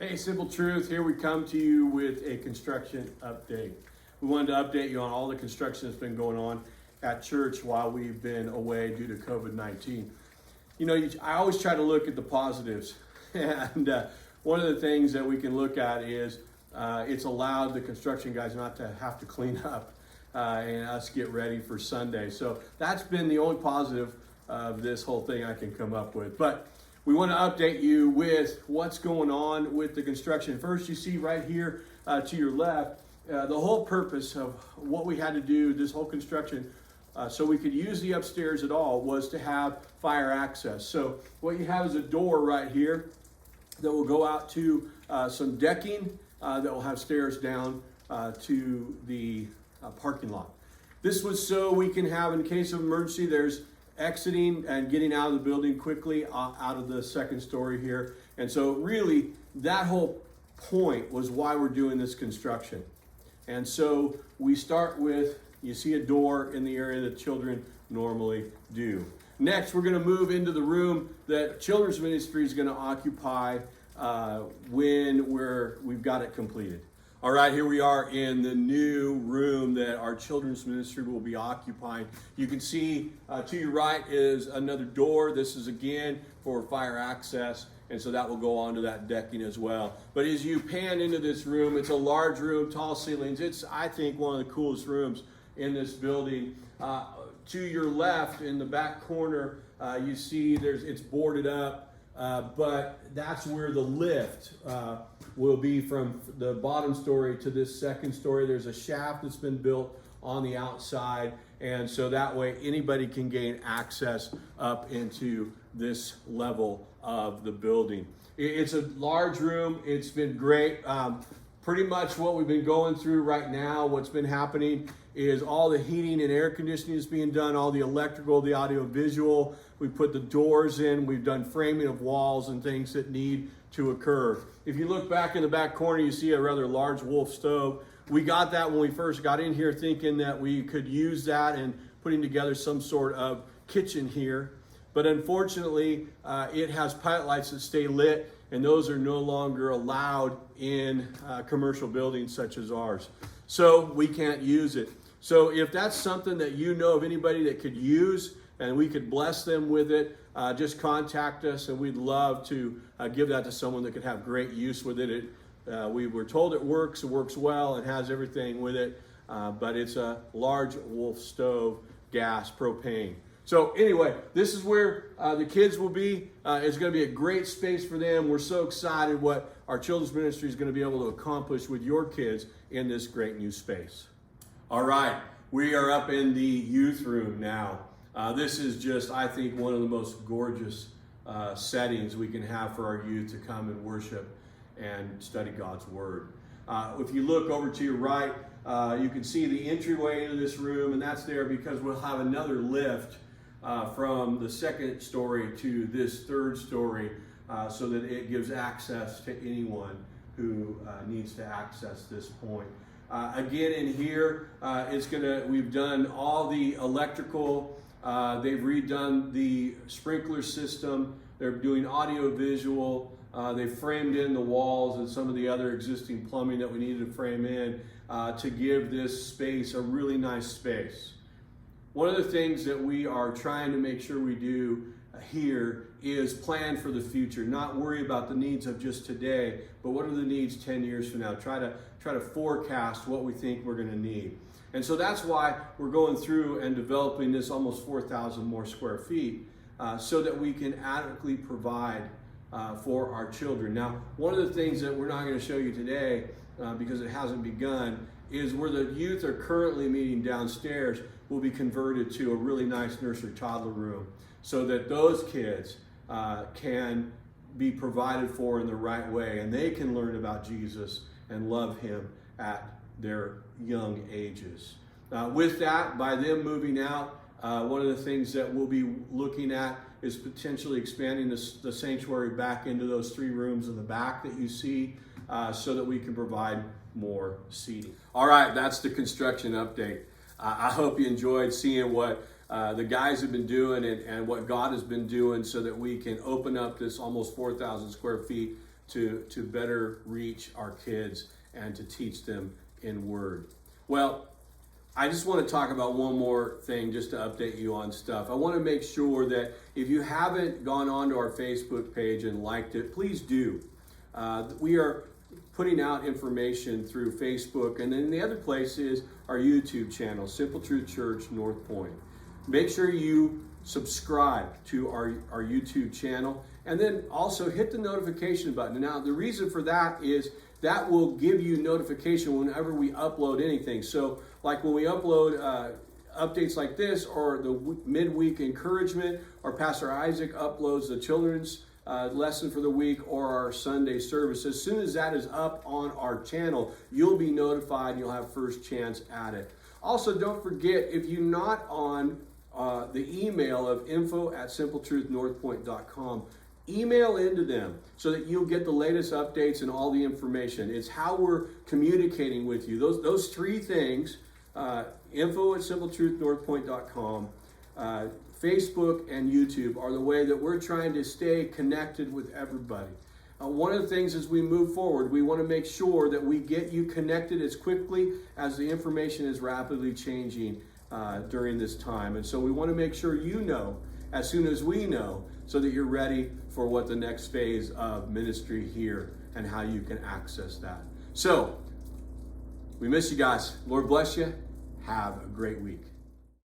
Hey, Simple Truth, here we come to you with a construction update. We wanted to update you on all the construction that's been going on at church while we've been away due to COVID-19. You know, I always try to look at the positives. And one of the things that we can look at is it's allowed the construction guys not to have to clean up and us get ready for Sunday. So that's been the only positive of this whole thing I can come up with. But we want to update you with what's going on with the construction. First, you see right here to your left, the whole purpose of what we had to do, this whole construction, so we could use the upstairs at all, was to have fire access. So what you have is a door right here that will go out to some decking that will have stairs down to the parking lot. This was so we can have, in case of emergency, there's exiting and getting out of the building quickly out of the second story here. And so really that whole point was why we're doing this construction. And so we start with, you see a door in the area that children normally do. Next, we're going to move into the room that children's ministry is going to occupy when we've got it completed. All right, here we are in the new room that our children's ministry will be occupying. You can see to your right is another door. This is again for fire access, and so that will go onto that decking as well. But as you pan into this room, it's a large room, tall ceilings. It's, I think, one of the coolest rooms in this building. To your left in the back corner, you see it's boarded up. But that's where the lift will be from the bottom story to this second story. There's a shaft that's been built on the outside, and so that way anybody can gain access up into this level of the building. It's a large room. It's been great. Pretty much what we've been going through right now, what's been happening is all the heating and air conditioning is being done, all the electrical, the audio visual. We put the doors in, we've done framing of walls and things that need to occur. If you look back in the back corner, you see a rather large Wolf stove. We got that when we first got in here thinking that we could use that and putting together some sort of kitchen here. But unfortunately, it has pilot lights that stay lit, and those are no longer allowed in commercial buildings such as ours. So we can't use it. So if that's something that you know of anybody that could use and we could bless them with it, just contact us, and we'd love to give that to someone that could have great use with it. We were told it works well, it has everything with it, but it's a large Wolf stove, gas, propane. So anyway, this is where the kids will be. It's going to be a great space for them. We're so excited what our children's ministry is going to be able to accomplish with your kids in this great new space. All right, we are up in the youth room now. This is just, I think, one of the most gorgeous settings we can have for our youth to come and worship and study God's Word. If you look over to your right, you can see the entryway into this room, and that's there because we'll have another lift from the second story to this third story so that it gives access to anyone who needs to access this point. Again, in here, we've done all the electrical. They've redone the sprinkler system. They're doing audio visual. They've framed in the walls and some of the other existing plumbing that we needed to frame in to give this space a really nice space. One of the things that we are trying to make sure we do here is plan for the future, not worry about the needs of just today, but what are the needs 10 years from now? Try to forecast what we think we're going to need. And so that's why we're going through and developing this almost 4,000 more square feet so that we can adequately provide for our children. Now, one of the things that we're not going to show you today because it hasn't begun is where the youth are currently meeting downstairs will be converted to a really nice nursery toddler room so that those kids can be provided for in the right way, and they can learn about Jesus and love him at their young ages. With that, by them moving out, one of the things that we'll be looking at is potentially expanding the sanctuary back into those 3 rooms in the back that you see so that we can provide more seating. All right, that's the construction update. I hope you enjoyed seeing what the guys have been doing and what God has been doing so that we can open up this almost 4,000 square feet to better reach our kids and to teach them in Word. Well, I just want to talk about one more thing just to update you on stuff. I want to make sure that if you haven't gone onto our Facebook page and liked it, please do. We are putting out information through Facebook, and then the other place is our YouTube channel, Simple Truth Church North Point. Make sure you subscribe to our YouTube channel, and then also hit the notification button. Now, the reason for that is that will give you notification whenever we upload anything. So like when we upload updates like this, or the midweek encouragement, or Pastor Isaac uploads the children's lesson for the week, or our Sunday service, as soon as that is up on our channel, you'll be notified and you'll have first chance at it. Also, don't forget, if you're not on the email of info@simpletruthnorthpoint.com, email into them so that you'll get the latest updates and all the information. It's how we're communicating with you. Those three things, info@simpletruthnorthpoint.com, Facebook, and YouTube, are the way that we're trying to stay connected with everybody. One of the things as we move forward, we want to make sure that we get you connected as quickly as the information is rapidly changing during this time. And so we want to make sure you know as soon as we know, so that you're ready for what the next phase of ministry here and how you can access that. So, we miss you guys. Lord bless you. Have a great week.